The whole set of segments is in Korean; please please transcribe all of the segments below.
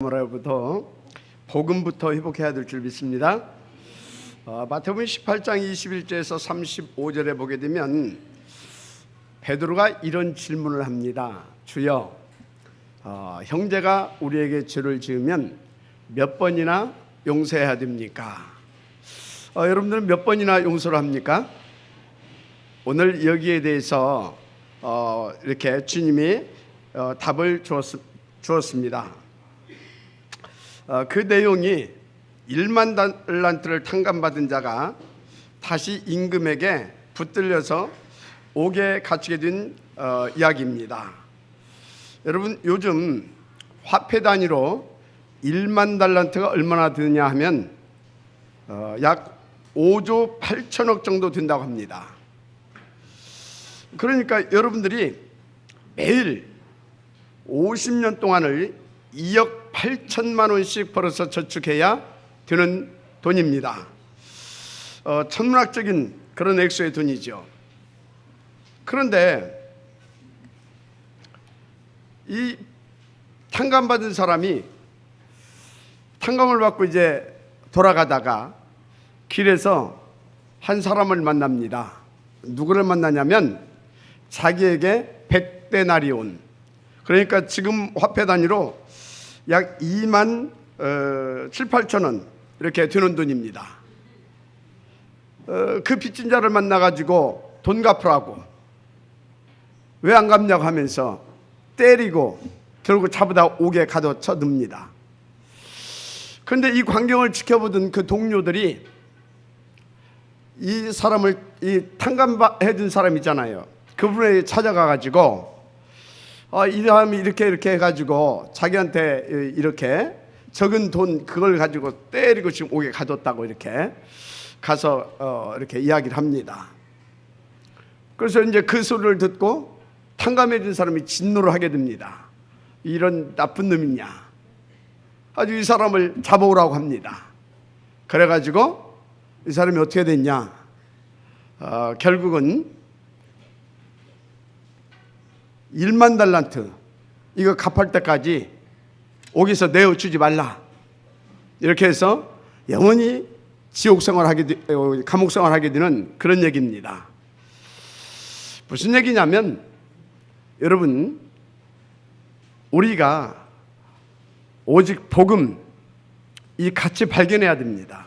오늘부터 복음부터 회복해야 될 줄 믿습니다. 마태복음 18장 21절에서 35절에 보게 되면 베드로가 이런 질문을 합니다. 주여, 형제가 우리에게 죄를 지으면 몇 번이나 용서해야 됩니까? 여러분들은 몇 번이나 용서를 합니까? 오늘 여기에 대해서 이렇게 주님이 답을 주었습니다. 그 내용이 1만 달란트를 탕감받은 자가 다시 임금에게 붙들려서 옥에 갇히게 된 이야기입니다. 여러분, 요즘 화폐 단위로 1만 달란트가 얼마나 되느냐 하면 약 5조 8천억 정도 된다고 합니다. 그러니까 여러분들이 매일 50년 동안을 2억 8천만 원씩 벌어서 저축해야 되는 돈입니다. 천문학적인 그런 액수의 돈이죠. 그런데 이 탕감받은 사람이 탕감을 받고 이제 돌아가다가 길에서 한 사람을 만납니다. 누구를 만나냐면 자기에게 100데나리온, 그러니까 지금 화폐 단위로 약 2만 7, 8천 원 이렇게 되는 돈입니다. 그 빚진 자를 만나가지고 돈 갚으라고, 왜 안 갚냐고 하면서 때리고 결국 잡아다 옥에 가둬쳐 늡니다. 그런데 이 광경을 지켜보던 그 동료들이 이 사람을, 이 탕감해준 사람 있잖아요, 그분에 찾아가가지고 이 사람이 이렇게 해가지고 자기한테 이렇게 적은 돈 그걸 가지고 때리고 지금 옥에 가뒀다고 이렇게 가서 이렇게 이야기를 합니다. 그래서 이제 그 소리를 듣고 탕감해 준 사람이 진노를 하게 됩니다. 이런 나쁜 놈이냐, 아주 이 사람을 잡아오라고 합니다. 그래가지고 이 사람이 어떻게 됐냐, 결국은 1만 달란트 이거 갚을 때까지 옥에서 내어주지 말라, 이렇게 해서 영원히 지옥 생활하게, 감옥 생활하게 되는 그런 얘기입니다. 무슨 얘기냐면, 여러분, 우리가 오직 복음, 이 가치 발견해야 됩니다.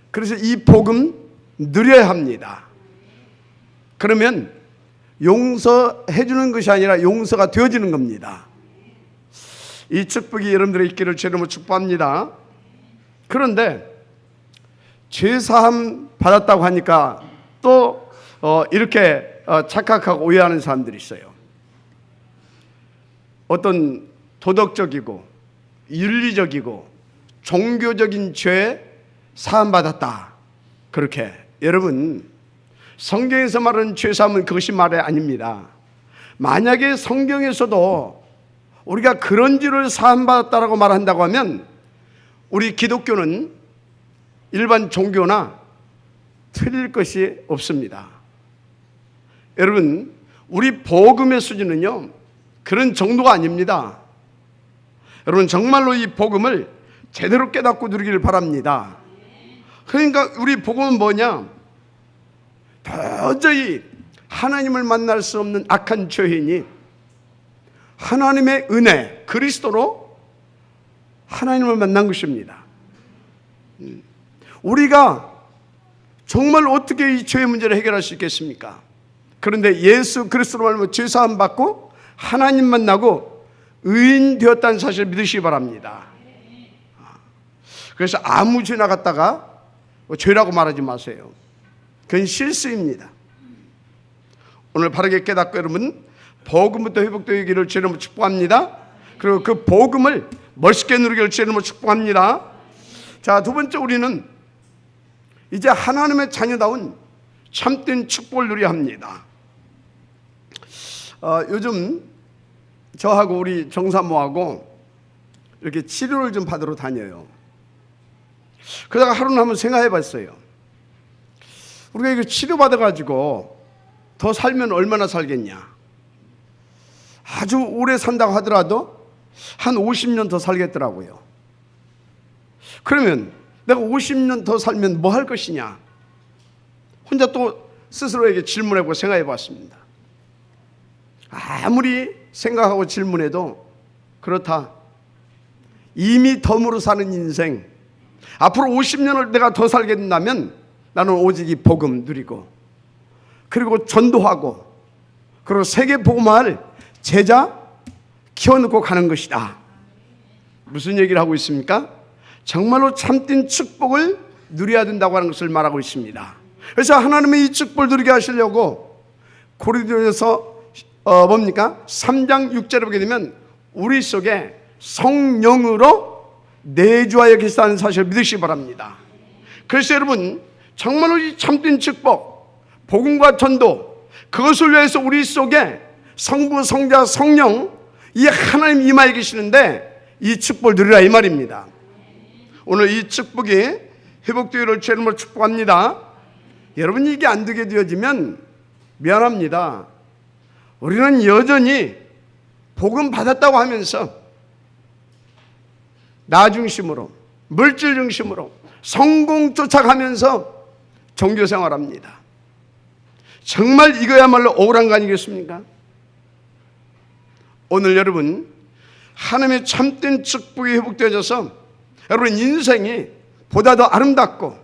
그래서 이 복음 누려야 합니다. 그러면 용서해 주는 것이 아니라 용서가 되어지는 겁니다. 이 축복이 여러분들의 있기를 주님으로 축복합니다. 그런데 죄사함 받았다고 하니까 또 이렇게 착각하고 오해하는 사람들이 있어요. 어떤 도덕적이고 윤리적이고 종교적인 죄 사함 받았다, 그렇게. 여러분, 성경에서 말하는 죄사함은 그것이 말이 아닙니다. 만약에 성경에서도 우리가 그런 죄를 사함받았다라고 말한다고 하면 우리 기독교는 일반 종교나 틀릴 것이 없습니다. 여러분, 우리 복음의 수준은요 그런 정도가 아닙니다. 여러분, 정말로 이 복음을 제대로 깨닫고 누리기를 바랍니다. 그러니까 우리 복음은 뭐냐? 도저히 하나님을 만날 수 없는 악한 죄인이 하나님의 은혜, 그리스도로 하나님을 만난 것입니다. 우리가 정말 어떻게 이 죄의 문제를 해결할 수 있겠습니까? 그런데 예수 그리스도로 말하면 죄사함 받고 하나님 만나고 의인 되었다는 사실을 믿으시기 바랍니다. 그래서 아무 죄나 갖다가 죄라고 말하지 마세요. 그건 실수입니다. 오늘 바르게 깨닫고 여러분 복음부터 회복되기를 주님으로 축복합니다. 그리고 그 복음을 멋있게 누리기를 주님으로 축복합니다. 자, 두 번째, 우리는 이제 하나님의 자녀다운 참된 축복을 누려야 합니다. 요즘 저하고 우리 정사모하고 이렇게 치료를 좀 받으러 다녀요. 그러다가 하루는 한번 생각해 봤어요. 우리가 이거 치료받아가지고 더 살면 얼마나 살겠냐. 아주 오래 산다고 하더라도 한 50년 더 살겠더라고요. 그러면 내가 50년 더 살면 뭐 할 것이냐? 혼자 또 스스로에게 질문해보고 생각해 봤습니다. 아무리 생각하고 질문해도 그렇다. 이미 덤으로 사는 인생, 앞으로 50년을 내가 더 살게 된다면 나는 오직 이 복음 누리고, 그리고 전도하고, 그리고 세계 복음화를 제자 키워놓고 가는 것이다. 무슨 얘기를 하고 있습니까? 정말로 참된 축복을 누려야 된다고 하는 것을 말하고 있습니다. 그래서 하나님의 이 축복을 누리게 하시려고 고린도전서 뭡니까? 3장 6절에 보게 되면 우리 속에 성령으로 내주하여 계시다는 사실을 믿으시기 바랍니다. 그래서 여러분, 정말로 이 참된 축복, 복음과 전도, 그것을 위해서 우리 속에 성부, 성자, 성령, 이 하나님 임하여 계시는데 이 축복을 누리라 이 말입니다. 오늘 이 축복이 회복되기를 주의 이름으로 축복합니다. 여러분, 이게 안 되게 되어지면 미안합니다. 우리는 여전히 복음 받았다고 하면서 나 중심으로, 물질 중심으로 성공 쫓아가면서 종교 생활합니다. 정말 이거야말로 억울한 거 아니겠습니까? 오늘 여러분, 하나님의 참된 축복이 회복되어져서 여러분 인생이 보다 더 아름답고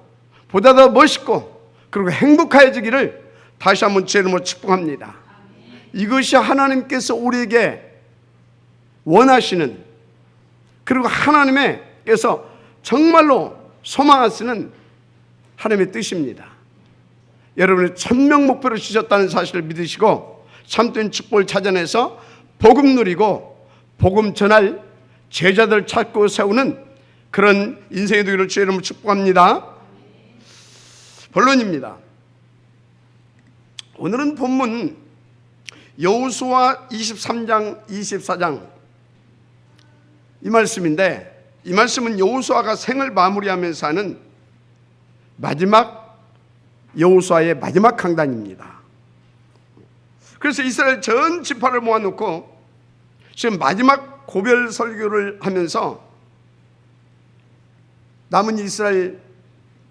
보다 더 멋있고 그리고 행복해지기를 다시 한번 주의 이름으로 축복합니다. 이것이 하나님께서 우리에게 원하시는, 그리고 하나님께서 정말로 소망하시는 하나님의 뜻입니다. 여러분의 천명 목표를 주셨다는 사실을 믿으시고 참된 축복을 찾아내서 복음 누리고 복음 전할 제자들 찾고 세우는 그런 인생이 되기를 주의 이름으로 축복합니다. 본론입니다. 오늘은 본문 여호수아 23장 24장 이 말씀인데, 이 말씀은 여호수아가 생을 마무리하면서 하는 마지막 여호수아의 마지막 강단입니다. 그래서 이스라엘 전 지파를 모아놓고 지금 마지막 고별 설교를 하면서 남은 이스라엘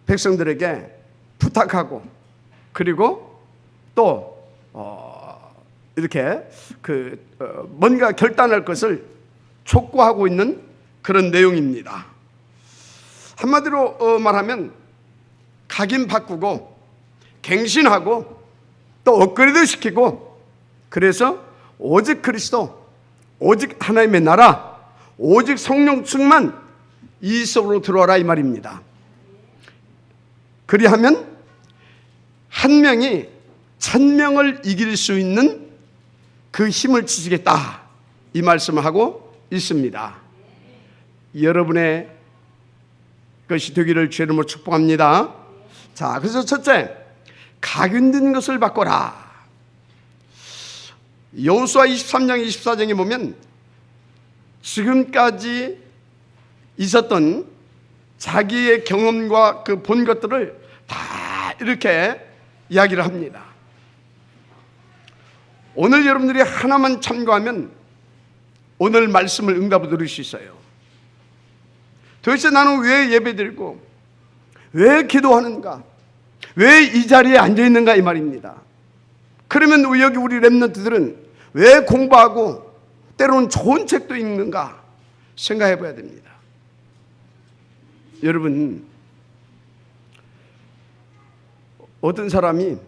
백성들에게 부탁하고, 그리고 또 이렇게 뭔가 결단할 것을 촉구하고 있는 그런 내용입니다. 한마디로 말하면 각인 바꾸고 갱신하고 또 업그레이드 시키고, 그래서 오직 그리스도, 오직 하나님의 나라, 오직 성령 충만 이 속으로 들어와라 이 말입니다. 그리하면 한 명이 1000명을 이길 수 있는 그 힘을 주시겠다 이 말씀을 하고 있습니다. 여러분의 것이 되기를 주의 이름으로 축복합니다. 자, 그래서 첫째, 각인된 것을 바꿔라. 여호수아 23장 24장에 보면 지금까지 있었던 자기의 경험과 그 본 것들을 다 이렇게 이야기를 합니다. 오늘 여러분들이 하나만 참고하면 오늘 말씀을 응답을 들을 수 있어요. 도대체 나는 왜 예배드리고 왜 기도하는가, 왜 이 자리에 앉아있는가 이 말입니다. 그러면 여기 우리 렘넌트들은 왜 공부하고 때로는 좋은 책도 읽는가 생각해 봐야 됩니다. 여러분, 어떤 사람이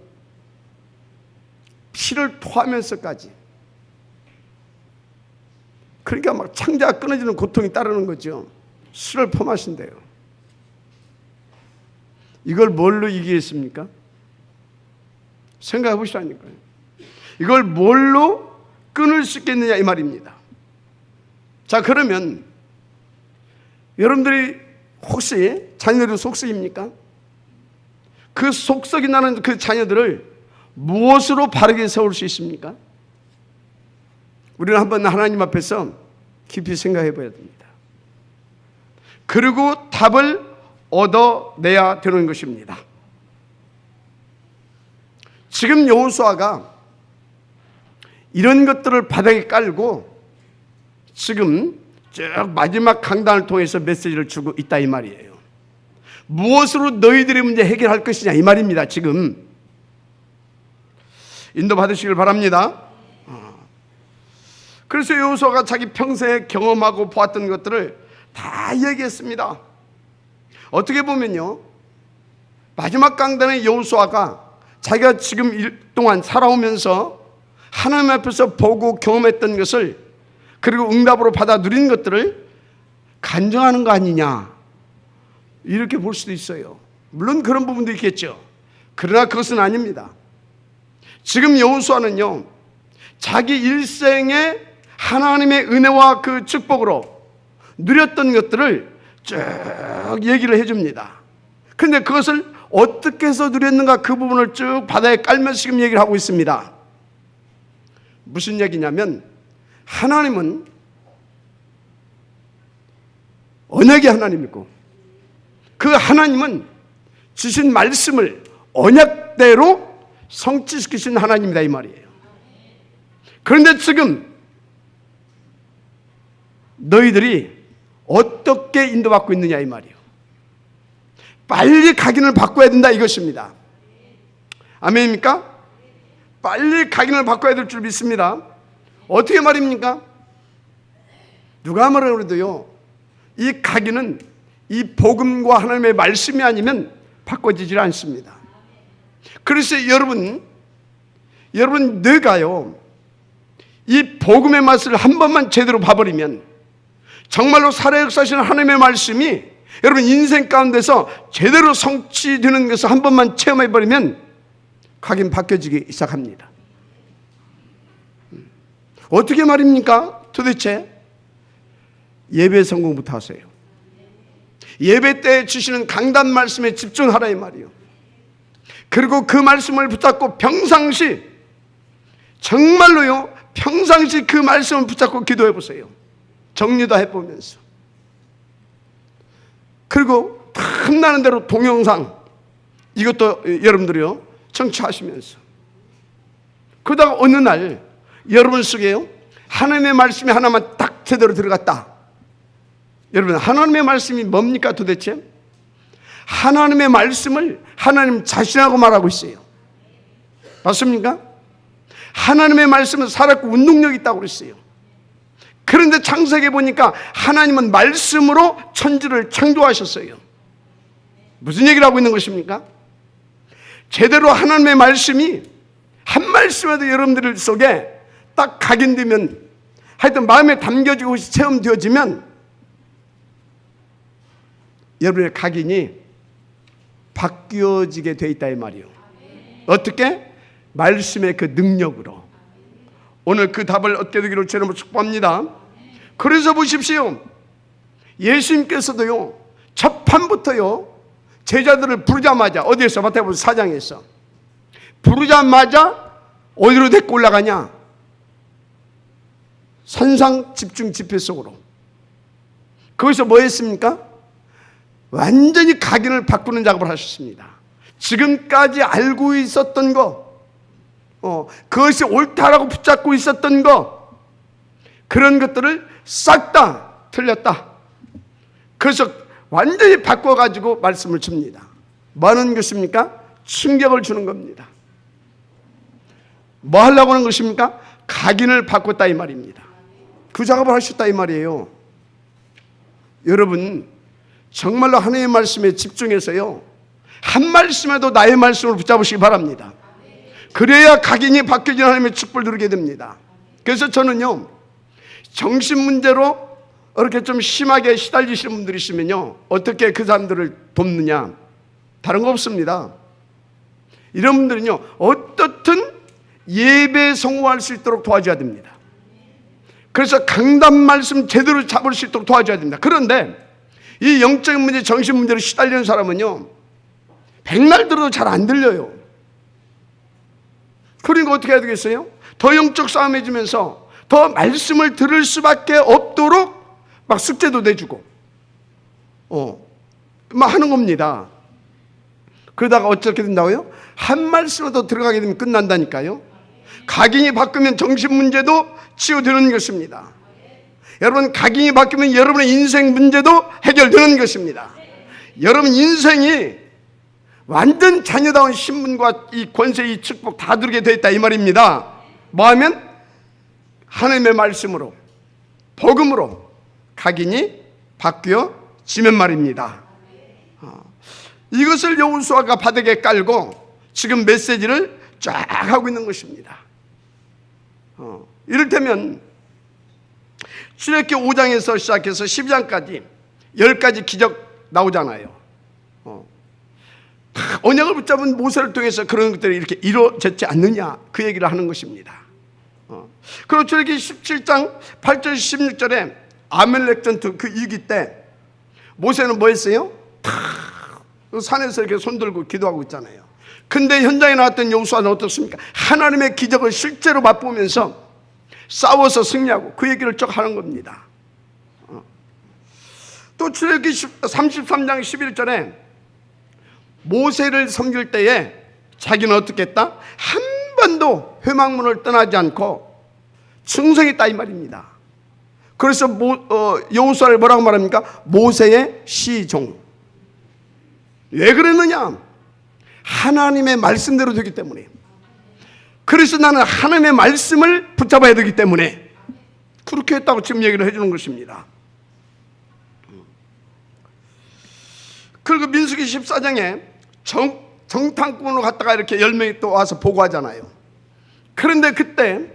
피를 토하면서까지, 그러니까 막 창자가 끊어지는 고통이 따르는 거죠. 술을 퍼마신대요. 이걸 뭘로 이기겠습니까? 생각해 보시라니까요. 이걸 뭘로 끊을 수 있겠느냐 이 말입니다. 자, 그러면 여러분들이 혹시 자녀들이 속썩입니까? 그 속썩이 나는 그 자녀들을 무엇으로 바르게 세울 수 있습니까? 우리는 한번 하나님 앞에서 깊이 생각해 봐야 됩니다. 그리고 답을 얻어내야 되는 것입니다. 지금 여호수아가 이런 것들을 바닥에 깔고 지금 쭉 마지막 강단을 통해서 메시지를 주고 있다 이 말이에요. 무엇으로 너희들의 문제 해결할 것이냐 이 말입니다. 지금 인도 받으시길 바랍니다. 그래서 여호수아가 자기 평생에 경험하고 보았던 것들을 다 얘기했습니다. 어떻게 보면요, 마지막 강단의 여호수아가 자기가 지금 일 동안 살아오면서 하나님 앞에서 보고 경험했던 것을, 그리고 응답으로 받아 누린 것들을 간증하는 거 아니냐, 이렇게 볼 수도 있어요. 물론 그런 부분도 있겠죠. 그러나 그것은 아닙니다. 지금 여호수아는요, 자기 일생에 하나님의 은혜와 그 축복으로 누렸던 것들을 쭉 얘기를 해줍니다. 그런데 그것을 어떻게 해서 누렸는가, 그 부분을 쭉 바다에 깔면서 지금 얘기를 하고 있습니다. 무슨 얘기냐면, 하나님은 언약의 하나님이고, 그 하나님은 주신 말씀을 언약대로 성취시키신 하나님이다 이 말이에요. 그런데 지금 너희들이 어떻게 인도받고 있느냐 이 말이에요. 빨리 각인을 바꿔야 된다 이것입니다. 아멘입니까? 빨리 각인을 바꿔야 될 줄 믿습니다. 어떻게 말입니까? 누가 뭐라 그래도요, 이 각인은 이 복음과 하나님의 말씀이 아니면 바꿔지질 않습니다. 그래서 여러분 너가요, 이 복음의 맛을 한 번만 제대로 봐버리면, 정말로 살아 역사하시는 하나님의 말씀이 여러분 인생 가운데서 제대로 성취되는 것을 한 번만 체험해버리면 각인 바뀌어지기 시작합니다. 어떻게 말입니까? 도대체 예배 성공부터 하세요. 예배 때 주시는 강단 말씀에 집중하라 이 말이요. 그리고 그 말씀을 붙잡고 평상시, 정말로요, 평상시 그 말씀을 붙잡고 기도해 보세요. 정리도 해보면서. 그리고 탐나는 대로 동영상, 이것도 여러분들이요 청취하시면서, 그러다가 어느 날 여러분 속에요 하나님의 말씀이 하나만 딱 제대로 들어갔다. 여러분, 하나님의 말씀이 뭡니까 도대체? 하나님의 말씀을 하나님 자신하고 말하고 있어요. 맞습니까? 하나님의 말씀은 살았고 운동력이 있다고 그랬어요. 그런데 창세기에 보니까 하나님은 말씀으로 천지를 창조하셨어요. 무슨 얘기를 하고 있는 것입니까? 제대로 하나님의 말씀이 한 말씀에도 여러분들 속에 딱 각인되면, 하여튼 마음에 담겨지고 체험되어지면 여러분의 각인이 바뀌어지게 돼 있다 이 말이에요. 어떻게? 말씀의 그 능력으로. 오늘 그 답을 얻게 되기를 주님으로 축복합니다. 그래서 보십시오, 예수님께서도요 첫 판부터요 제자들을 부르자마자, 어디에서? 마태복음 4장에서 부르자마자 어디로 데리고 올라가냐? 산상 집중 집회 속으로. 거기서 뭐 했습니까? 완전히 각인을 바꾸는 작업을 하셨습니다. 지금까지 알고 있었던 거, 그것이 옳다라고 붙잡고 있었던 거, 그런 것들을 싹 다 틀렸다. 그래서 완전히 바꿔가지고 말씀을 줍니다. 뭐 하는 것입니까? 충격을 주는 겁니다. 뭐 하려고 하는 것입니까? 각인을 바꿨다 이 말입니다. 그 작업을 하셨다 이 말이에요. 여러분, 정말로 하나님의 말씀에 집중해서요 한 말씀에도 나의 말씀을 붙잡으시기 바랍니다. 그래야 각인이 바뀌어진 하나님의 축복을 누리게 됩니다. 그래서 저는요, 정신 문제로 이렇게 좀 심하게 시달리시는 분들이 있으면요, 어떻게 그 사람들을 돕느냐? 다른 거 없습니다. 이런 분들은요, 어떻든 예배 성공할 수 있도록 도와줘야 됩니다. 그래서 강단 말씀 제대로 잡을 수 있도록 도와줘야 됩니다. 그런데 이 영적인 문제, 정신 문제로 시달리는 사람은요, 백날 들어도 잘 안 들려요. 그러니까 어떻게 해야 되겠어요? 더 영적 싸움해지면서 더 말씀을 들을 수밖에 없도록 막 숙제도 내주고 막 하는 겁니다. 그러다가 어떻게 된다고요? 한 말씀으로 들어가게 되면 끝난다니까요. 각인이 바뀌면 정신 문제도 치유되는 것입니다. 여러분, 각인이 바뀌면 여러분의 인생 문제도 해결되는 것입니다. 여러분 인생이 완전 자녀다운 신분과 이 권세, 이 축복 다 누리게 되어 있다 이 말입니다. 뭐 하면? 하나님의 말씀으로, 복음으로 각인이 바뀌어지면 말입니다. 이것을 여호수아가 바닥에 깔고 지금 메시지를 쫙 하고 있는 것입니다. 이를테면 출애굽기 5장에서 시작해서 12장까지 10가지 기적 나오잖아요. 언약을 붙잡은 모세를 통해서 그런 것들이 이렇게 이루어졌지 않느냐, 그 얘기를 하는 것입니다. 그리고 출애굽기 17장 8절 16절에 아멜렉 전투 그 이기 때 모세는 뭐 했어요? 산에서 이렇게 손들고 기도하고 있잖아요. 근데 현장에 나왔던 여호수아는 어떻습니까? 하나님의 기적을 실제로 맛보면서 싸워서 승리하고 그 얘기를 쭉 하는 겁니다. 또 출애굽기 33장 11절에 모세를 섬길 때에 자기는 어떻게 했다? 한 번도 회막문을 떠나지 않고 충성했다 이 말입니다. 그래서 여호수아를 뭐라고 말합니까? 모세의 시종. 왜 그랬느냐? 하나님의 말씀대로 되기 때문에. 그래서 나는 하나님의 말씀을 붙잡아야 되기 때문에 그렇게 했다고 지금 얘기를 해주는 것입니다. 그리고 민수기 14장에 정탐꾼으로 갔다가 이렇게 10명이 또 와서 보고하잖아요. 그런데 그때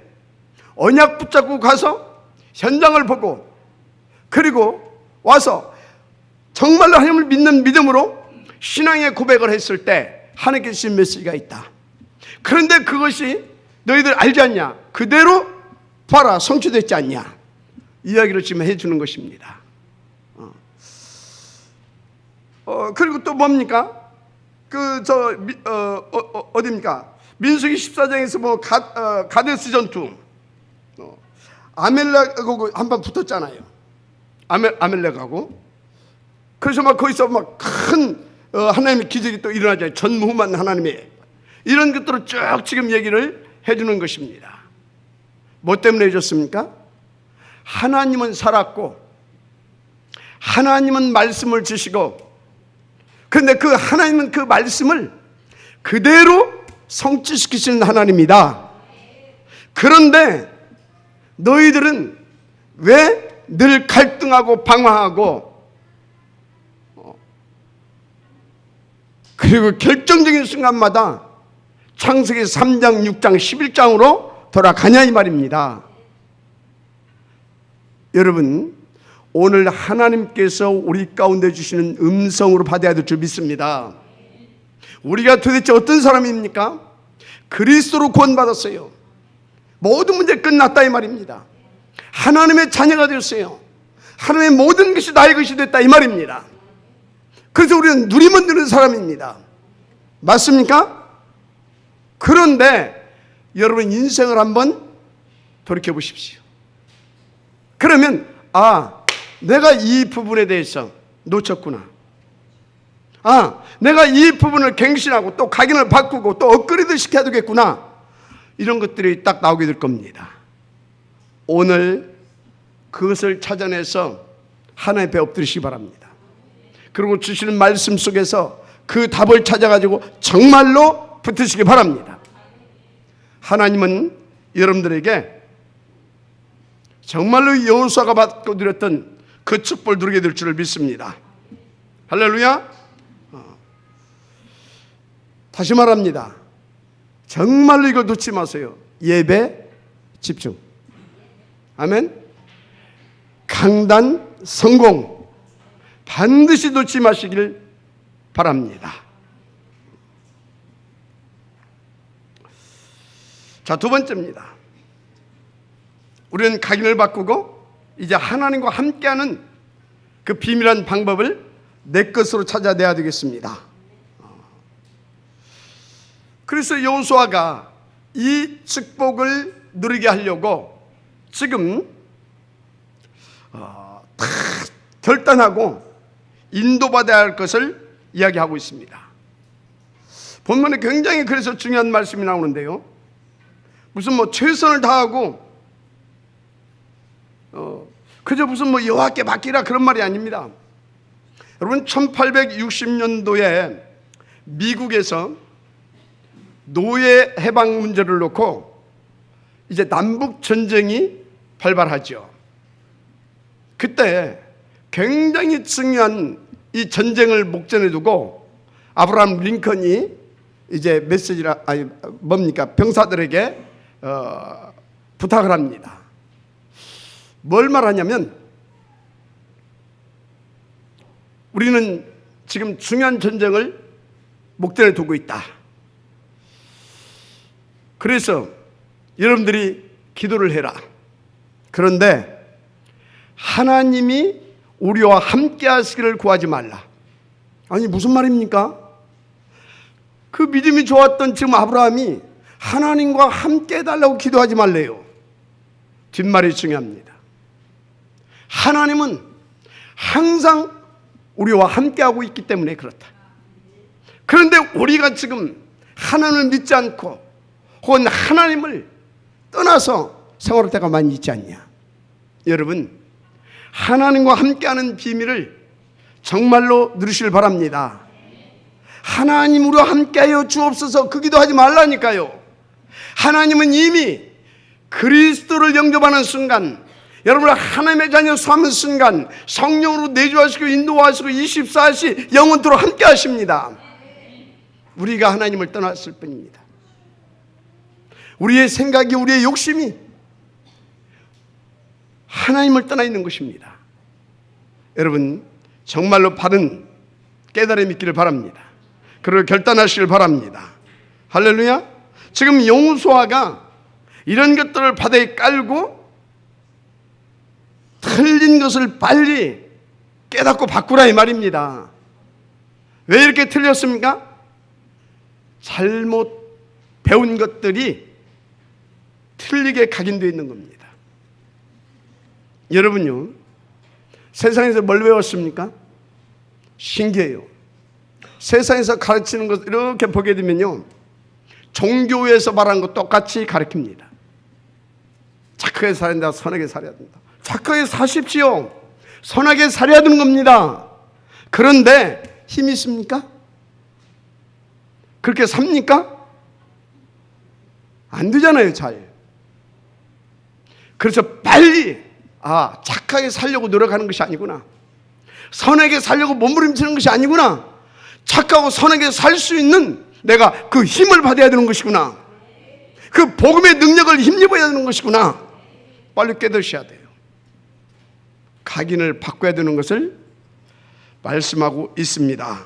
언약 붙잡고 가서 현장을 보고 그리고 와서 정말로 하나님을 믿는 믿음으로 신앙의 고백을 했을 때 하나님께 주신 메시지가 있다. 그런데 그것이 너희들 알지 않냐? 그대로 봐라, 성취됐지 않냐? 이야기를 지금 해주는 것입니다. 그리고 또 뭡니까? 어디입니까? 민수기 14장에서 뭐 가데스 전투, 아멜렉하고 한번 붙었잖아요. 아멜렉하고. 그래서 막 거기서 막 큰 하나님의 기적이 또 일어나잖아요. 전무후무한 하나님의 이런 것들을 쭉 지금 얘기를 해주는 것입니다. 뭐 때문에 해줬습니까? 하나님은 살았고 하나님은 말씀을 주시고, 그런데 그 하나님은 그 말씀을 그대로 성취시키시는 하나님이다. 그런데 너희들은 왜 늘 갈등하고 방황하고 그리고 결정적인 순간마다 창세기 3장, 6장, 11장으로 돌아가냐 이 말입니다. 여러분, 오늘 하나님께서 우리 가운데 주시는 음성으로 받아야 될 줄 믿습니다. 우리가 도대체 어떤 사람입니까? 그리스도로 구원받았어요. 모든 문제 끝났다 이 말입니다. 하나님의 자녀가 되었어요. 하나님의 모든 것이 나의 것이 됐다 이 말입니다. 그래서 우리는 누리면 되는 사람입니다. 맞습니까? 그런데 여러분 인생을 한번 돌이켜 보십시오. 그러면 내가 이 부분에 대해서 놓쳤구나. 내가 이 부분을 갱신하고 또 각인을 바꾸고 또 업그레이드 시켜야 되겠구나. 이런 것들이 딱 나오게 될 겁니다. 오늘 그것을 찾아내서 하나님 배 엎드리시기 바랍니다. 그리고 주시는 말씀 속에서 그 답을 찾아가지고 정말로 붙으시기 바랍니다. 하나님은 여러분들에게 정말로 여호수아가 받고 누렸던 그 축복을 누리게 될 줄을 믿습니다. 할렐루야. 다시 말합니다. 정말로 이거 놓지 마세요. 예배 집중. 아멘. 강단 성공 반드시 놓지 마시길 바랍니다. 자, 두 번째입니다. 우리는 각인을 바꾸고 이제 하나님과 함께하는 그 비밀한 방법을 내 것으로 찾아내야 되겠습니다. 그래서 여호수아가 이 축복을 누리게 하려고 지금 다 결단하고 인도받아야 할 것을 이야기하고 있습니다. 본문에 굉장히 그래서 중요한 말씀이 나오는데요. 무슨 최선을 다하고 그저 무슨 뭐 여호와께 맡기라 그런 말이 아닙니다. 여러분 1860년도에 미국에서 노예 해방 문제를 놓고 이제 남북 전쟁이 발발하죠. 그때 굉장히 중요한 이 전쟁을 목전에 두고 아브라함 링컨이 이제 메시지라 아니 뭡니까 병사들에게 부탁을 합니다. 뭘 말하냐면 우리는 지금 중요한 전쟁을 목전에 두고 있다. 그래서 여러분들이 기도를 해라. 그런데 하나님이 우리와 함께 하시기를 구하지 말라. 아니 무슨 말입니까? 그 믿음이 좋았던 지금 아브라함이 하나님과 함께 해달라고 기도하지 말래요. 뒷말이 중요합니다. 하나님은 항상 우리와 함께하고 있기 때문에 그렇다. 그런데 우리가 지금 하나님을 믿지 않고 혹은 하나님을 떠나서 생활할 때가 많이 있지 않냐. 여러분 하나님과 함께하는 비밀을 정말로 누리시길 바랍니다. 하나님 우리와 함께하여 주옵소서 그 기도하지 말라니까요. 하나님은 이미 그리스도를 영접하는 순간, 여러분을 하나님의 자녀 수하는 순간 성령으로 내주하시고 인도하시고 24시 영원토록 함께 하십니다. 우리가 하나님을 떠났을 뿐입니다. 우리의 생각이 우리의 욕심이 하나님을 떠나 있는 것입니다. 여러분 정말로 바른 깨달음이 있기를 바랍니다. 그리고 결단하시길 바랍니다. 할렐루야. 지금 여호수아가 이런 것들을 바다에 깔고 틀린 것을 빨리 깨닫고 바꾸라 이 말입니다. 왜 이렇게 틀렸습니까? 잘못 배운 것들이 틀리게 각인되어 있는 겁니다. 여러분요 세상에서 뭘 배웠습니까? 신기해요. 세상에서 가르치는 것을 이렇게 보게 되면요 종교에서 말하는 것 똑같이 가르칩니다. 착하게 살아야 된다, 선하게 살아야 된다. 착하게 사십시오. 선하게 살아야 되는 겁니다. 그런데 힘이 있습니까? 그렇게 삽니까? 안 되잖아요, 잘. 그래서 빨리 착하게 살려고 노력하는 것이 아니구나. 선하게 살려고 몸부림치는 것이 아니구나. 착하고 선하게 살 수 있는 내가 그 힘을 받아야 되는 것이구나. 그 복음의 능력을 힘입어야 되는 것이구나. 빨리 깨닫으셔야 돼요. 각인을 바꿔야 되는 것을 말씀하고 있습니다.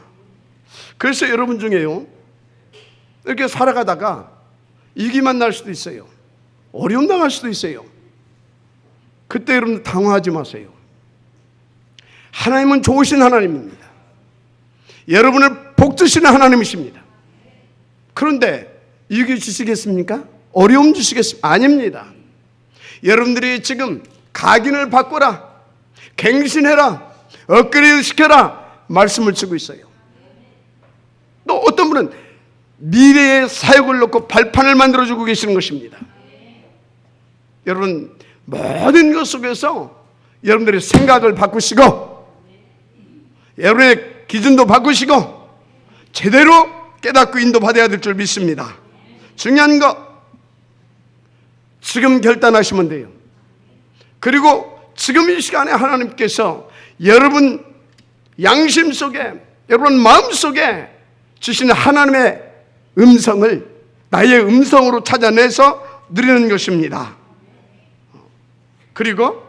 그래서 여러분 중에요 이렇게 살아가다가 위기만 날 수도 있어요. 어려움 당할 수도 있어요. 그때 여러분 당황하지 마세요. 하나님은 좋으신 하나님입니다. 여러분을 복주시는 하나님이십니다. 그런데 위기 주시겠습니까? 어려움 주시겠습니까? 아닙니다. 여러분들이 지금 각인을 바꿔라, 갱신해라, 업그레이드 시켜라 말씀을 주고 있어요. 또 어떤 분은 미래의 사역을 놓고 발판을 만들어주고 계시는 것입니다. 여러분 모든 것 속에서 여러분들의 생각을 바꾸시고 여러분의 기준도 바꾸시고 제대로 깨닫고 인도받아야 될 줄 믿습니다. 중요한 거 지금 결단하시면 돼요. 그리고 지금 이 시간에 하나님께서 여러분 양심 속에, 여러분 마음 속에 주시는 하나님의 음성을 나의 음성으로 찾아내서 누리는 것입니다. 그리고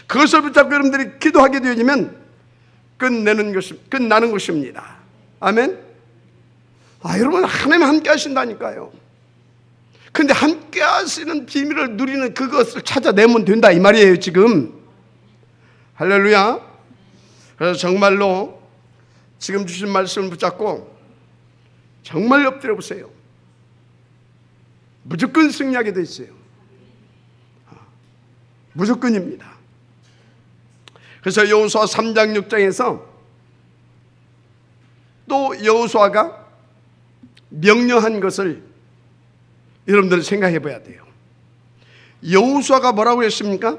그것을 붙잡고 여러분들이 기도하게 되어지면 끝나는 것입니다. 아멘. 여러분 하나님 함께 하신다니까요. 근데 함께 하시는 비밀을 누리는 그것을 찾아내면 된다 이 말이에요 지금. 할렐루야. 그래서 정말로 지금 주신 말씀을 붙잡고 정말 엎드려 보세요. 무조건 승리하게 돼 있어요. 무조건입니다. 그래서 여호수아 3장 6장에서 또 여호수아가 명령한 것을 여러분들 생각해 봐야 돼요. 여호수아가 뭐라고 했습니까?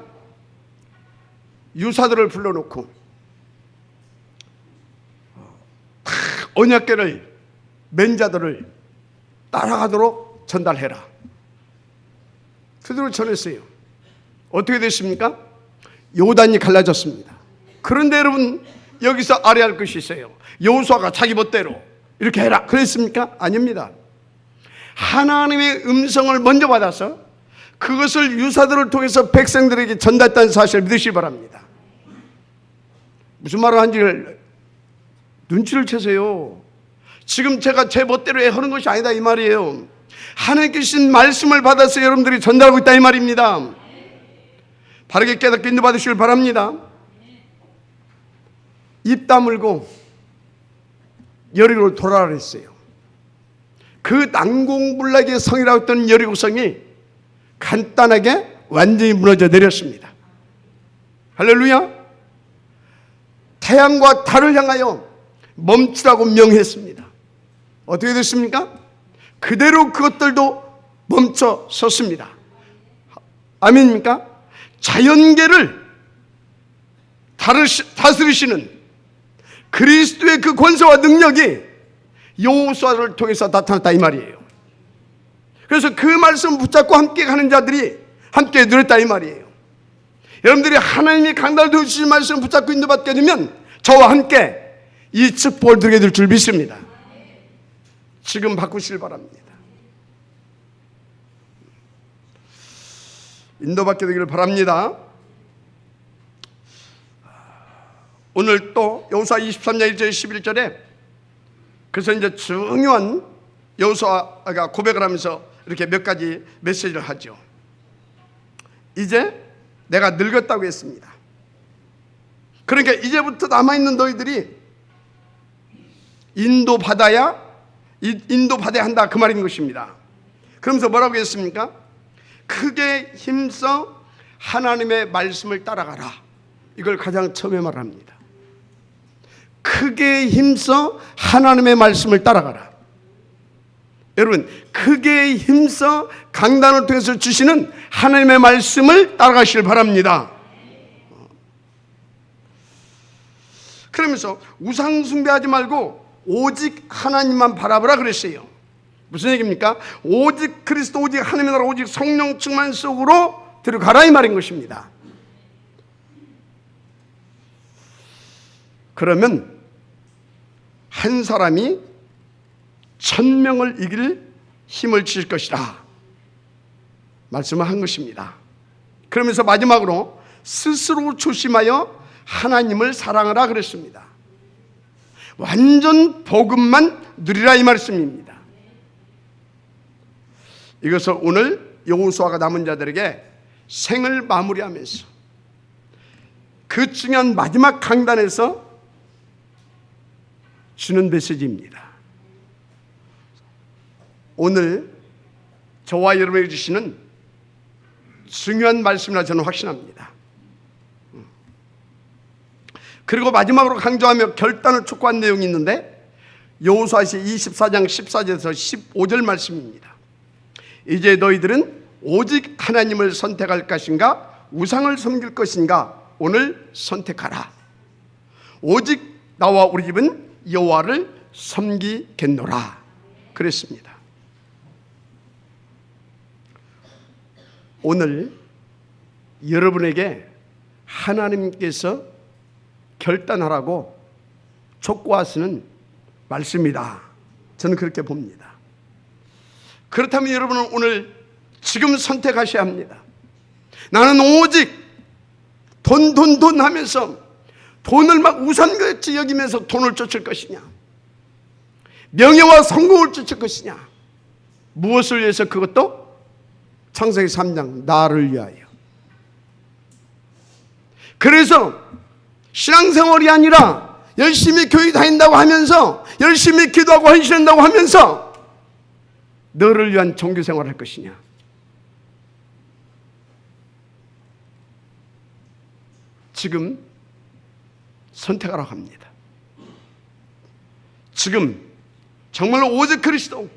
유사들을 불러놓고 언약궤를 맨자들을 따라가도록 전달해라. 그대로 전했어요. 어떻게 됐습니까? 요단이 갈라졌습니다. 그런데 여러분, 여기서 알아야 할 것이 있어요. 여호수아가 자기 멋대로 이렇게 해라 그랬습니까? 아닙니다. 하나님의 음성을 먼저 받아서 그것을 유사들을 통해서 백성들에게 전달했다는 사실을 믿으시기 바랍니다. 무슨 말을 한지를 눈치를 채세요. 지금 제가 제 멋대로 하는 것이 아니다 이 말이에요. 하나님께 주신 말씀을 받아서 여러분들이 전달하고 있다 이 말입니다. 바르게 깨닫게 인도받으시길 바랍니다. 입 다물고 여리고로 돌아라 했어요. 그 난공불락의 성이라고 했던 여리고 성이 간단하게 완전히 무너져 내렸습니다. 할렐루야. 태양과 달을 향하여 멈추라고 명했습니다. 어떻게 됐습니까? 그대로 그것들도 멈춰 섰습니다. 아멘입니까? 자연계를 다스리시는 그리스도의 그 권세와 능력이 여호수아를 통해서 나타났다 이 말이에요. 그래서 그 말씀 붙잡고 함께 가는 자들이 함께 누렸다 이 말이에요. 여러분들이 하나님이 강단을 주신 말씀 붙잡고 인도받게 되면 저와 함께 이 축복을 누리게 될 줄 믿습니다. 지금 바꾸시길 바랍니다. 인도받게 되기를 바랍니다. 오늘 또 여호수아 23장 1절 11절에 그래서 이제 중요한 여호수아가 고백을 하면서 이렇게 몇 가지 메시지를 하죠. 이제 내가 늙었다고 했습니다. 그러니까 이제부터 남아있는 너희들이 인도받아야 한다 그 말인 것입니다. 그러면서 뭐라고 했습니까? 크게 힘써 하나님의 말씀을 따라가라. 이걸 가장 처음에 말합니다. 크게 힘써 하나님의 말씀을 따라가라. 여러분, 크게 힘써 강단을 통해서 주시는 하나님의 말씀을 따라가시길 바랍니다. 그러면서 우상 숭배하지 말고 오직 하나님만 바라보라 그랬어요. 무슨 얘기입니까? 오직 그리스도, 오직 하나님의 나라, 오직 성령 충만 속으로 들어가라 이 말인 것입니다. 그러면 한 사람이 1000명을 이길 힘을 주실 것이다 말씀을 한 것입니다. 그러면서 마지막으로 스스로 조심하여 하나님을 사랑하라 그랬습니다. 완전 복음만 누리라 이 말씀입니다. 이것을 오늘 여호수아가 남은 자들에게 생을 마무리하면서 그 중요한 마지막 강단에서 주는 메시지입니다. 오늘 저와 여러분에게 주시는 중요한 말씀이라 저는 확신합니다. 그리고 마지막으로 강조하며 결단을 촉구한 내용이 있는데 여호수아서 24장 14절에서 15절 말씀입니다. 이제 너희들은 오직 하나님을 선택할 것인가 우상을 섬길 것인가 오늘 선택하라. 오직 나와 우리 집은 여호와를 섬기겠노라 그랬습니다. 오늘 여러분에게 하나님께서 결단하라고 촉구하시는 말씀이다. 저는 그렇게 봅니다. 그렇다면 여러분은 오늘 지금 선택하셔야 합니다. 나는 오직 돈 하면서 돈을 막 우상같이 여기면서 돈을 쫓을 것이냐, 명예와 성공을 쫓을 것이냐, 무엇을 위해서? 그것도 창세기 3장 나를 위하여. 그래서 신앙생활이 아니라 열심히 교회 다닌다고 하면서 열심히 기도하고 헌신한다고 하면서 너를 위한 종교생활을 할 것이냐, 지금 선택하라고 합니다. 지금 정말로 오직 그리스도,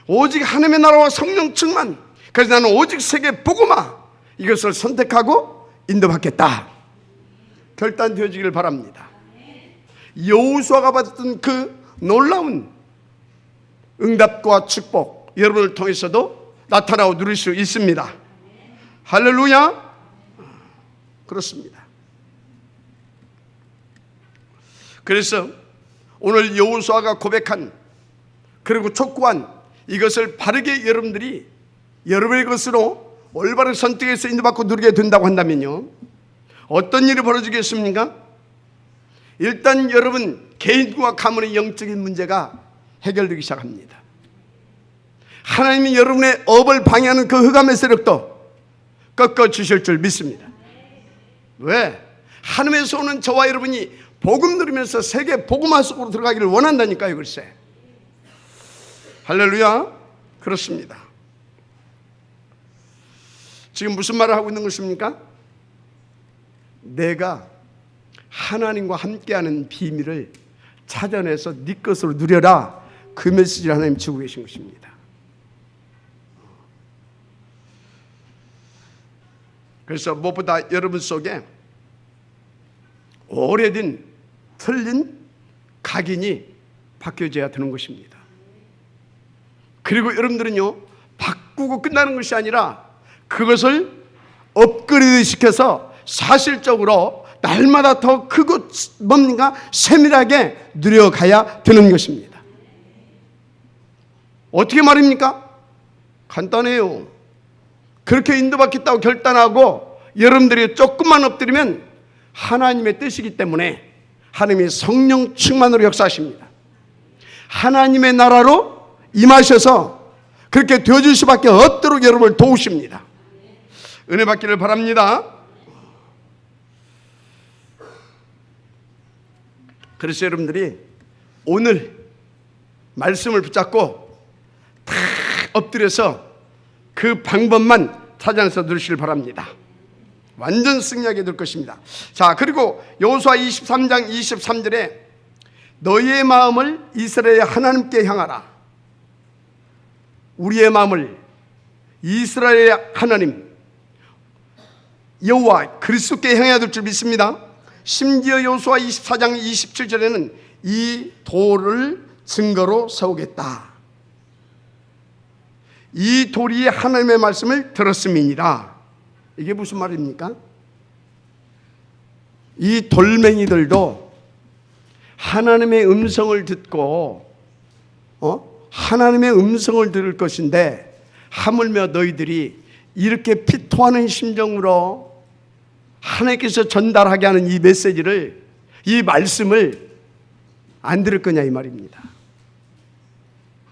오직 하나님의 나라와 성령 충만, 그래서 나는 오직 세계 복음화 이것을 선택하고 인도받겠다. 결단되어지길 바랍니다. 여호수아가 받았던 그 놀라운 응답과 축복, 여러분을 통해서도 나타나고 누릴 수 있습니다. 할렐루야. 그렇습니다. 그래서 오늘 여호수아가 고백한, 그리고 촉구한 이것을 바르게 여러분들이 여러분의 것으로 올바른 선택해서 인도받고 누리게 된다고 한다면요, 어떤 일이 벌어지겠습니까? 일단 여러분 개인과 가문의 영적인 문제가 해결되기 시작합니다. 하나님이 여러분의 업을 방해하는 그 흑암의 세력도 꺾어 주실 줄 믿습니다. 왜? 하나님에서 오는 저와 여러분이 복음 누리면서 세계 복음화 속으로 들어가기를 원한다니까요. 글쎄. 할렐루야. 그렇습니다. 지금 무슨 말을 하고 있는 것입니까? 내가 하나님과 함께하는 비밀을 찾아내서 네 것으로 누려라, 그 메시지를 하나님 주고 계신 것입니다. 그래서 무엇보다 여러분 속에 오래된 틀린 각인이 바뀌어져야 되는 것입니다. 그리고 여러분들은요, 바꾸고 끝나는 것이 아니라 그것을 업그레이드 시켜서 사실적으로 날마다 더 크고 뭡니까? 세밀하게 누려가야 되는 것입니다. 어떻게 말입니까? 간단해요. 그렇게 인도받겠다고 결단하고 여러분들이 조금만 엎드리면 하나님의 뜻이기 때문에 하나님이 성령 충만으로 역사하십니다. 하나님의 나라로 임하셔서 그렇게 되어줄 수밖에 없도록 여러분을 도우십니다. 은혜 받기를 바랍니다. 그래서 여러분들이 오늘 말씀을 붙잡고 다 엎드려서 그 방법만 찾아내서 누리시길 바랍니다. 완전 승리하게 될 것입니다. 자, 그리고 여호수아 23장 23절에 너희의 마음을 이스라엘의 하나님께 향하라. 우리의 마음을 이스라엘의 하나님 여호와 그리스도께 향해야 될 줄 믿습니다. 심지어 여호수아 24장 27절에는 이 돌을 증거로 세우겠다. 이 돌이 하나님의 말씀을 들었음이니라. 이게 무슨 말입니까? 이 돌멩이들도 하나님의 음성을 듣고 하나님의 음성을 들을 것인데, 하물며 너희들이 이렇게 피토하는 심정으로 하나님께서 전달하게 하는 이 메시지를, 이 말씀을 안 들을 거냐 이 말입니다.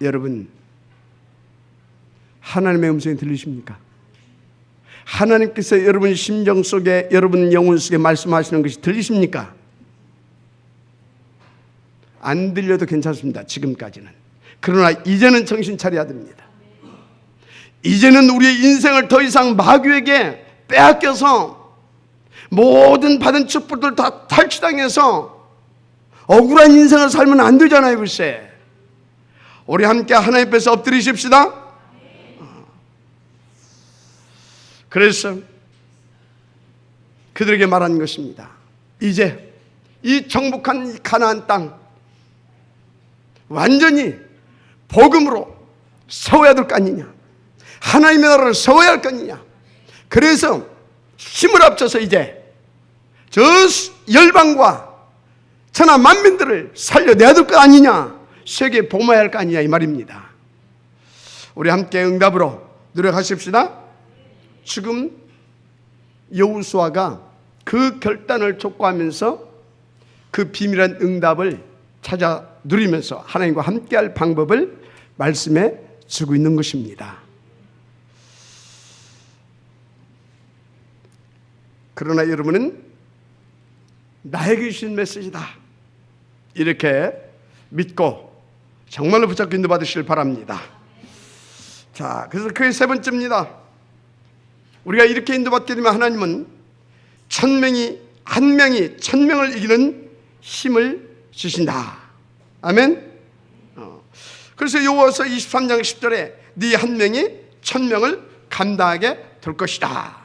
여러분, 하나님의 음성이 들리십니까? 하나님께서 여러분 심정 속에, 여러분 영혼 속에 말씀하시는 것이 들리십니까? 안 들려도 괜찮습니다. 지금까지는. 그러나 이제는 정신 차려야 됩니다. 이제는 우리의 인생을 더 이상 마귀에게 빼앗겨서 모든 받은 축복들 다 탈취당해서 억울한 인생을 살면 안 되잖아요. 글쎄. 우리 함께 하나님 앞에서 엎드리십시다. 그래서 그들에게 말한 것입니다. 이제 이 정복한 가나안 땅 완전히 복음으로 세워야 될 거 아니냐, 하나님의 나라를 세워야 할 거 아니냐. 그래서 힘을 합쳐서 이제 저 열방과 천하 만민들을 살려내야 될 거 아니냐, 세계에 복음해야 할 거 아니냐 이 말입니다. 우리 함께 응답으로 노력하십시다. 지금 여호수아가 그 결단을 촉구하면서 그 비밀한 응답을 찾아 누리면서 하나님과 함께할 방법을 말씀해 주고 있는 것입니다. 그러나 여러분은 나에게 주신 메시지다 이렇게 믿고 정말로 붙잡고 인도받으시길 바랍니다. 자, 그래서 그게 세 번째입니다. 우리가 이렇게 인도받게 되면 하나님은 한 명이 1000명을 이기는 힘을 주신다. 아멘. 그래서 여호수아 23장 10절에 네 한 명이 1000명을 감당하게 될 것이다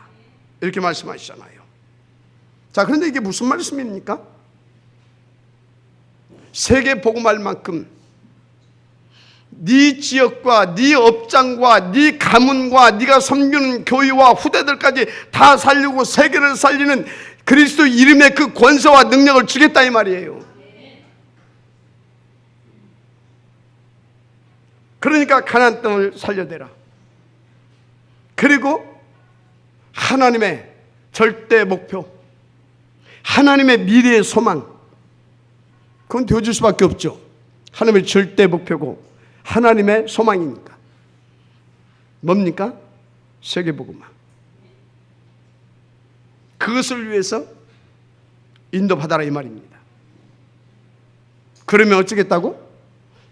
이렇게 말씀하시잖아요. 자, 그런데 이게 무슨 말씀입니까? 세계 복음할 만큼 네 지역과 네 업장과 네 가문과 네가 섬기는 교회와 후대들까지 다 살리고 세계를 살리는 그리스도 이름의 그 권세와 능력을 주겠다 이 말이에요. 그러니까 가나안 땅을 살려내라. 그리고 하나님의 절대 목표, 하나님의 미래의 소망, 그건 되어줄 수밖에 없죠. 하나님의 절대 목표고 하나님의 소망이니까. 뭡니까? 세계복음화. 그것을 위해서 인도받아라 이 말입니다. 그러면 어쩌겠다고?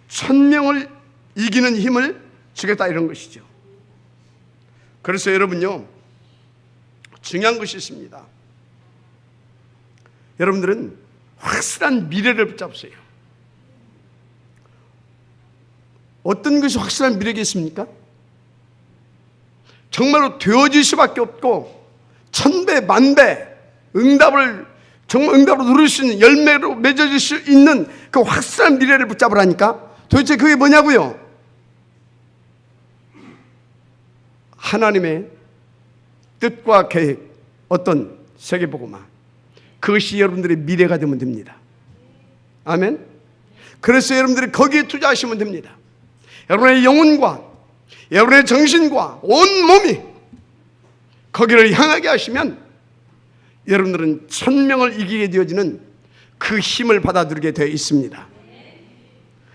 1000명을 이기는 힘을 주겠다 이런 것이죠. 그래서 여러분요, 중요한 것이 있습니다. 여러분들은 확실한 미래를 붙잡으세요. 어떤 것이 확실한 미래겠습니까? 정말로 되어질 수밖에 없고 1000배 만배 정말 응답으로 누릴 수 있는 열매로 맺어질 수 있는 그 확실한 미래를 붙잡으라니까. 도대체 그게 뭐냐고요? 하나님의 뜻과 계획, 어떤 세계복음화, 그것이 여러분들의 미래가 되면 됩니다. 아멘. 그래서 여러분들이 거기에 투자하시면 됩니다. 여러분의 영혼과 여러분의 정신과 온 몸이 거기를 향하게 하시면 여러분들은 1000명을 이기게 되어지는 그 힘을 받아들이게 되어 있습니다.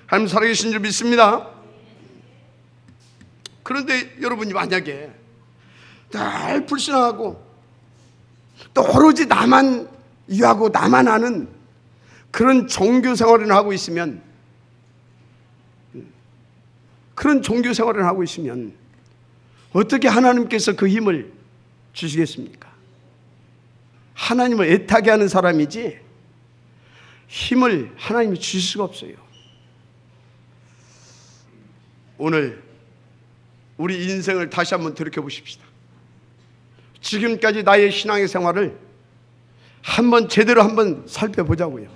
하나님 살아계신 줄 믿습니다. 그런데 여러분이 만약에 늘 불신하고 또 오로지 나만 이해하고 나만 아는 그런 종교 생활을 하고 있으면, 어떻게 하나님께서 그 힘을 주시겠습니까? 하나님을 애타게 하는 사람이지 힘을 하나님이 주실 수가 없어요. 오늘 우리 인생을 다시 한번 돌이켜보십시다. 지금까지 나의 신앙의 생활을 제대로 한번 살펴보자고요.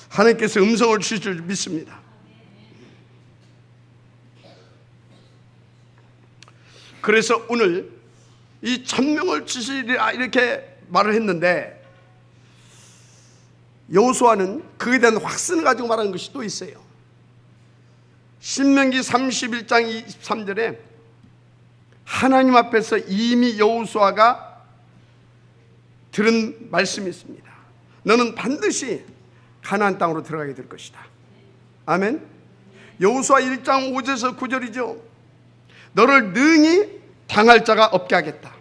하나님께서 음성을 주실 줄 믿습니다. 그래서 오늘 이 1000명을 주시리라 이렇게 말을 했는데, 여호수아는 그에 대한 확신을 가지고 말하는 것이 또 있어요. 신명기 31장 23절에 하나님 앞에서 이미 여호수아가 들은 말씀이 있습니다. 너는 반드시 가나안 땅으로 들어가게 될 것이다. 아멘. 여호수아 1장 5절에서 9절이죠. 너를 능히 당할 자가 없게 하겠다.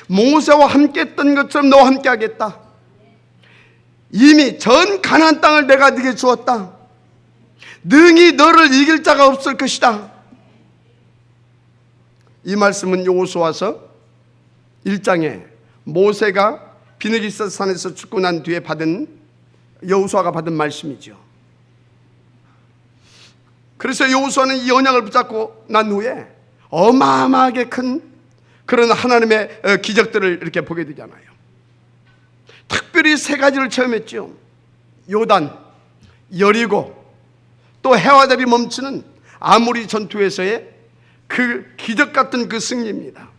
모세와 함께 했던 것처럼 너와 함께 하겠다. 이미 전 가나안 땅을 내가 네게 주었다. 능히 너를 이길 자가 없을 것이다. 이 말씀은 여호수아서 1장에 모세가 비느기스 산에서 죽고 난 뒤에 여호수아가 받은 말씀이죠. 그래서 여호수아는 이 언약을 붙잡고 난 후에 어마어마하게 큰 그런 하나님의 기적들을 이렇게 보게 되잖아요. 특별히 3가지를 체험했죠. 요단, 여리고, 또 해와 달이 멈추는 아모리 전투에서의 그 기적 같은 그 승리입니다.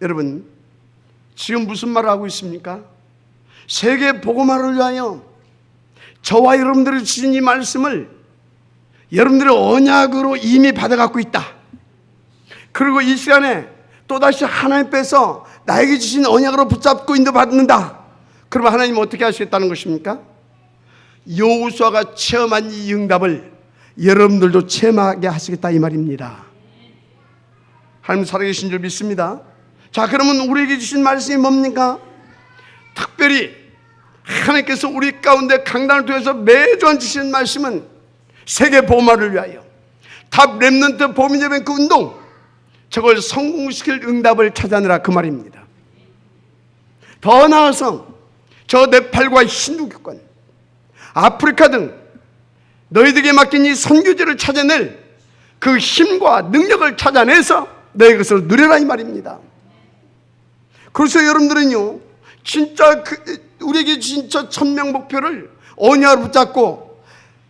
여러분, 지금 무슨 말을 하고 있습니까? 세계 복음화를 위하여 저와 여러분들이 주신 이 말씀을 여러분들의 언약으로 이미 받아갖고 있다. 그리고 이 시간에 또다시 하나님께서 나에게 주신 언약으로 붙잡고 인도받는다. 그러면 하나님은 어떻게 하시겠다는 것입니까? 여호수아가 체험한 이 응답을 여러분들도 체험하게 하시겠다 이 말입니다. 하나님 살아계신 줄 믿습니다. 자, 그러면 우리에게 주신 말씀이 뭡니까? 특별히 하나님께서 우리 가운데 강단을 통해서 매주 주시는 말씀은 세계 복음화를 위하여 탑 렘넌트 보민예배 그 운동, 저걸 성공시킬 응답을 찾아내라 그 말입니다. 더 나아가서 저 네팔과 힌두교권, 아프리카 등 너희들에게 맡긴 이 선교지를 찾아낼 그 힘과 능력을 찾아내서 너희 것을 누려라 이 말입니다. 그래서 여러분들은요, 진짜 우리에게 진짜 천명 목표를 언약으로 붙잡고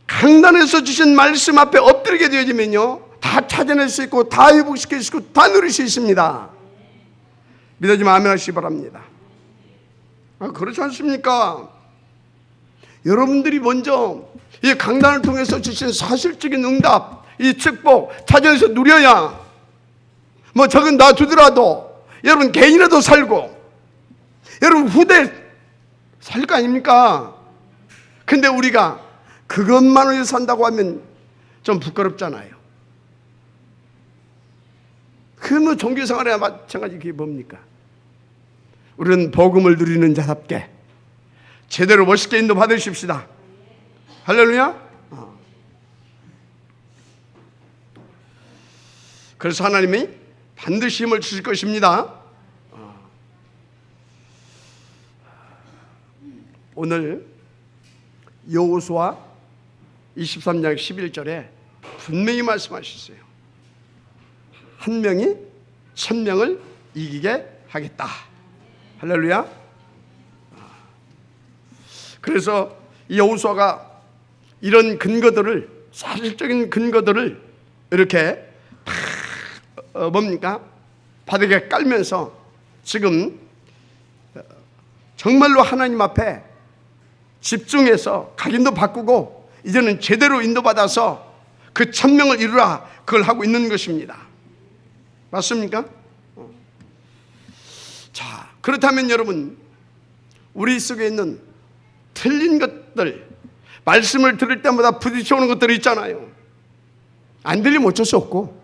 강단에서 주신 말씀 앞에 엎드리게 되어지면요, 다 찾아낼 수 있고 다 회복시킬 수 있고 다 누릴 수 있습니다. 믿어지면 아멘 하시기 바랍니다. 그렇지 않습니까? 여러분들이 먼저 이 강단을 통해서 주신 사실적인 응답, 이 축복 찾아내서 누려야 뭐 적은 놔두더라도 여러분 개인이라도 살고 여러분 후대 살 거 아닙니까? 근데 우리가 그것만을 위해서 산다고 하면 좀 부끄럽잖아요. 그 뭐 종교생활에 마찬가지 그게 뭡니까? 우리는 복음을 누리는 자답게 제대로 멋있게 인도 받으십시다. 할렐루야. 그래서 하나님이 반드시 힘을 주실 것입니다. 오늘 여호수아 23장 11절에 분명히 말씀하셨어요. 한 명이 1000명을 이기게 하겠다. 할렐루야. 그래서 이 여호수아가 이런 근거들을, 사실적인 근거들을 이렇게 다 뭡니까? 바닥에 깔면서 지금 정말로 하나님 앞에 집중해서 각인도 바꾸고 이제는 제대로 인도받아서 그 1000명을 이루라, 그걸 하고 있는 것입니다. 맞습니까? 자, 그렇다면 여러분, 우리 속에 있는 틀린 것들, 말씀을 들을 때마다 부딪혀오는 것들이 있잖아요. 안 들리면 어쩔 수 없고,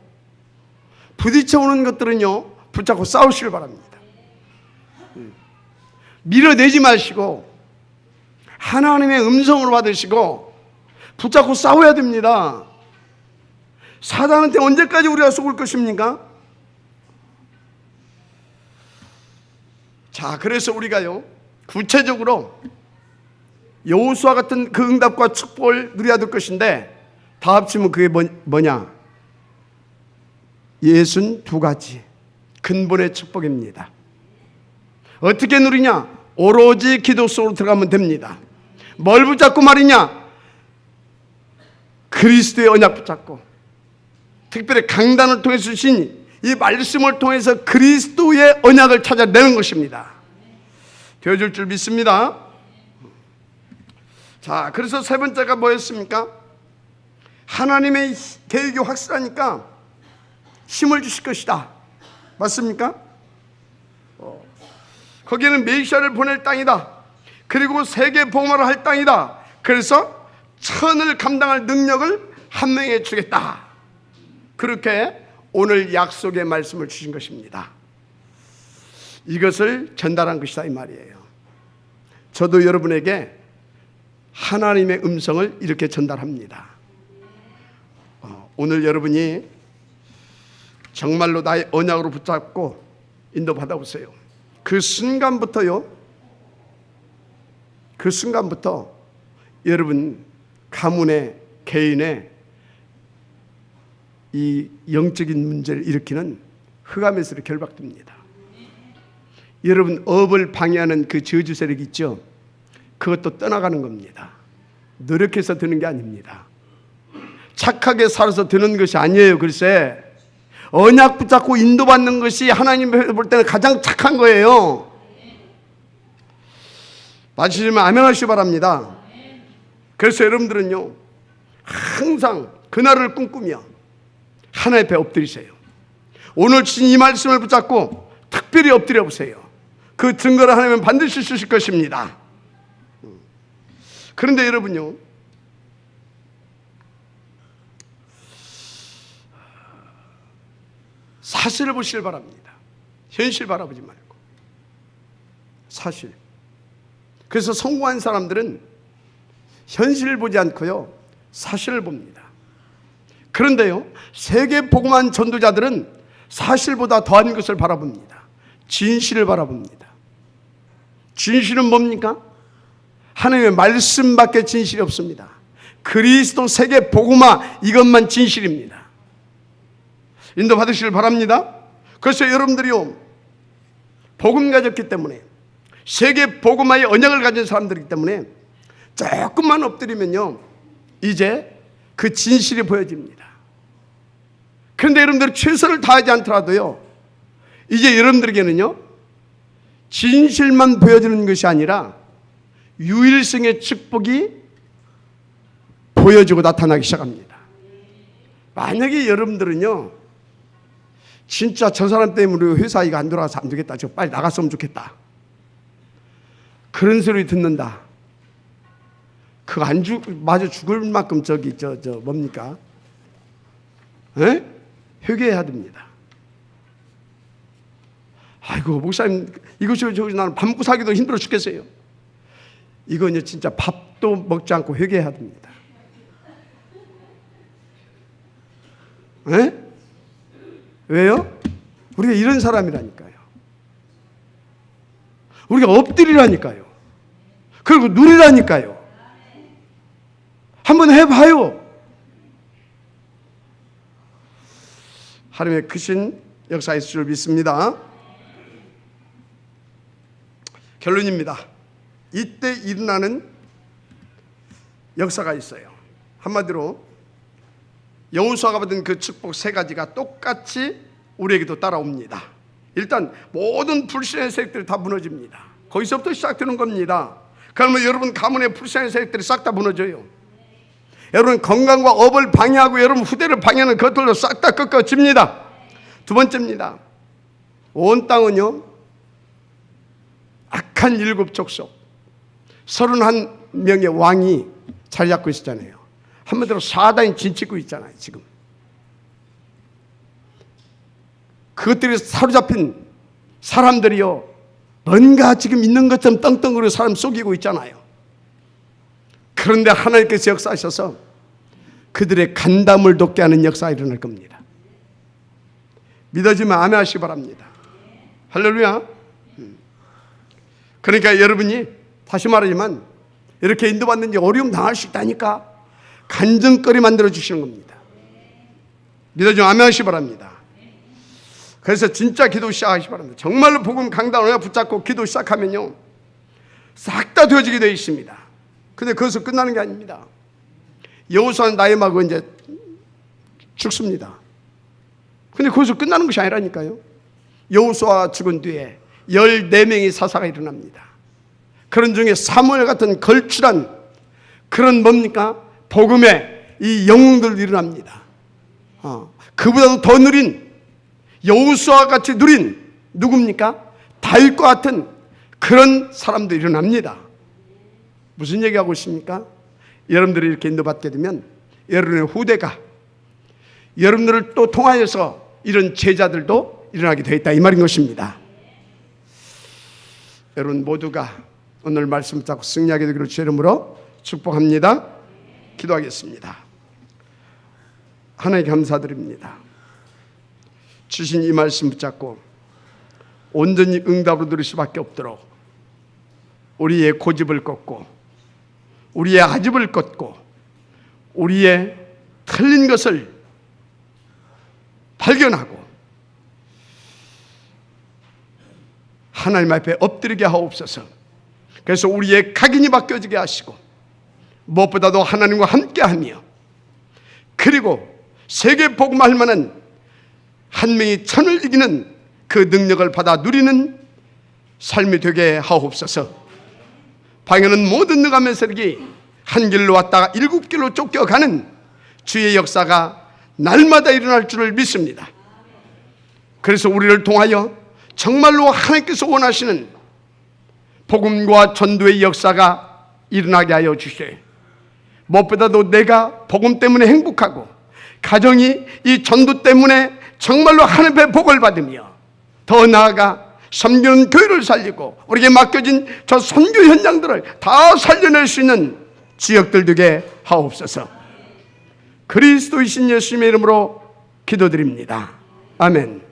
부딪혀오는 것들은요, 붙잡고 싸우시길 바랍니다. 밀어내지 마시고 하나님의 음성으로 받으시고 붙잡고 싸워야 됩니다. 사단한테 언제까지 우리가 속을 것입니까? 자, 그래서 우리가요, 구체적으로 여호수아 같은 그 응답과 축복을 누려야 될 것인데, 다 합치면 그게 뭐냐? 62가지 근본의 축복입니다. 어떻게 누리냐? 오로지 기도 속으로 들어가면 됩니다. 뭘 붙잡고 말이냐? 그리스도의 언약 붙잡고, 특별히 강단을 통해서 주신 이 말씀을 통해서 그리스도의 언약을 찾아내는 것입니다. 되어줄 줄 믿습니다. 자, 그래서 세 번째가 뭐였습니까? 하나님의 계획이 확실하니까 힘을 주실 것이다. 맞습니까? 거기는 메시아를 보낼 땅이다. 그리고 세계 복음화를 할 땅이다. 그래서 천을 감당할 능력을 한 명에게 주겠다. 그렇게 오늘 약속의 말씀을 주신 것입니다. 이것을 전달한 것이다 이 말이에요. 저도 여러분에게 하나님의 음성을 이렇게 전달합니다. 오늘 여러분이 정말로 나의 언약으로 붙잡고 인도받아 보세요. 그 순간부터 여러분 가문의, 개인의 이 영적인 문제를 일으키는 흑암에서 결박됩니다. 여러분 업을 방해하는 그 저주 세력이 있죠. 그것도 떠나가는 겁니다. 노력해서 드는 게 아닙니다. 착하게 살아서 드는 것이 아니에요. 글쎄, 언약 붙잡고 인도받는 것이 하나님 볼 때는 가장 착한 거예요. 맞으시면 아멘 하시기 바랍니다. 그래서 여러분들은요, 항상 그날을 꿈꾸며 하나님 앞에 엎드리세요. 오늘 주신 이 말씀을 붙잡고 특별히 엎드려 보세요. 그 증거를 하나님은 반드시 주실 것입니다. 그런데 여러분요, 사실을 보시길 바랍니다. 현실 바라보지 말고 사실. 그래서 성공한 사람들은 현실을 보지 않고요, 사실을 봅니다. 그런데요, 세계 복음한 전도자들은 사실보다 더한 것을 바라봅니다. 진실을 바라봅니다. 진실은 뭡니까? 하나님의 말씀밖에 진실이 없습니다. 그리스도 세계 복음화, 이것만 진실입니다. 인도 받으시길 바랍니다. 그래서 여러분들이요, 복음 가졌기 때문에, 세계 복음화의 언약을 가진 사람들이기 때문에 조금만 엎드리면요 이제 그 진실이 보여집니다. 그런데 여러분들이 최선을 다하지 않더라도요 이제 여러분들에게는요 진실만 보여지는 것이 아니라 유일성의 축복이 보여지고 나타나기 시작합니다. 만약에 여러분들은요 진짜 저 사람 때문에 우리 회사 이거 안 돌아가서 안 되겠다, 저 빨리 나갔으면 좋겠다, 그런 소리 듣는다, 그거 맞아 죽을 만큼 뭡니까? 에? 회개해야 됩니다. 아이고 목사님 이것이 나는 밥 먹고 살기도 힘들어 죽겠어요. 이거는 진짜 밥도 먹지 않고 회개해야 됩니다. 에? 왜요? 우리가 이런 사람이라니까요. 우리가 엎드리라니까요. 그리고 누리라니까요. 한번 해봐요. 하나님의 크신 역사의 줄 믿습니다. 결론입니다. 이때 일어나는 역사가 있어요. 한마디로 여호수아가 받은 그 축복 세 가지가 똑같이 우리에게도 따라옵니다. 일단 모든 불신의 세력들이 다 무너집니다. 거기서부터 시작되는 겁니다. 그러면 여러분 가문의 불신의 세력들이 싹 다 무너져요. 여러분 건강과 업을 방해하고 여러분 후대를 방해하는 것들도 싹 다 꺾어집니다. 두 번째입니다. 온 땅은요 악한 일곱 족속 31명의 왕이 자리 잡고 있었잖아요. 한마디로 사단이 진치고 있잖아요. 지금 그것들이 사로잡힌 사람들이요 뭔가 지금 있는 것처럼 떵떵거리고 사람 속이고 있잖아요. 그런데 하나님께서 역사하셔서 그들의 간담을 돋게 하는 역사가 일어날 겁니다. 믿어지면 아멘 하시기 바랍니다. 할렐루야. 그러니까 여러분이 다시 말하지만 이렇게 인도받는지 어려움 당할 수 있다니까 간증거리 만들어 주시는 겁니다. 믿어지면 아멘 하시기 바랍니다. 그래서 진짜 기도 시작하시기 바랍니다. 정말로 복음 강단을 붙잡고 기도 시작하면요 싹 다 되어지게 되어 있습니다. 근데 거기서 끝나는 게 아닙니다. 여호수아는 나이 먹고 이제 죽습니다. 근데 거기서 끝나는 것이 아니라니까요. 여호수아가 죽은 뒤에 14명의 사사가 일어납니다. 그런 중에 사무엘 같은 걸출한 그런 뭡니까? 복음의 이 영웅들 일어납니다. 그보다도 더 누린 여호수아 같이 누린 누굽니까? 다윗과 같은 그런 사람도 일어납니다. 무슨 얘기하고 있습니까? 여러분들이 이렇게 인도받게 되면 여러분의 후대가 여러분들을 또 통하여서 이런 제자들도 일어나게 되어 있다 이 말인 것입니다. 여러분 모두가 오늘 말씀 잡고 승리하게 되기를 주의 이름으로 축복합니다. 기도하겠습니다. 하나님 감사드립니다. 주신 이 말씀 붙잡고 온전히 응답으로 들을 수밖에 없도록 우리의 고집을 꺾고 우리의 아집을 꺾고 우리의 틀린 것을 발견하고 하나님 앞에 엎드리게 하옵소서. 그래서 우리의 각인이 바뀌어지게 하시고 무엇보다도 하나님과 함께하며 그리고 세계 복음할 만한 한 명이 천을 이기는 그 능력을 받아 누리는 삶이 되게 하옵소서. 방해는 모든 능함의 세력이 한 길로 왔다가 7길로 쫓겨가는 주의 역사가 날마다 일어날 줄을 믿습니다. 그래서 우리를 통하여 정말로 하나님께서 원하시는 복음과 전도의 역사가 일어나게 하여 주시오. 무엇보다도 내가 복음 때문에 행복하고 가정이 이 전도 때문에 정말로 하나님의 복을 받으며 더 나아가 섬기는 교회를 살리고 우리에게 맡겨진 저 선교 현장들을 다 살려낼 수 있는 지역들 되게 하옵소서. 그리스도이신 예수님의 이름으로 기도드립니다. 아멘.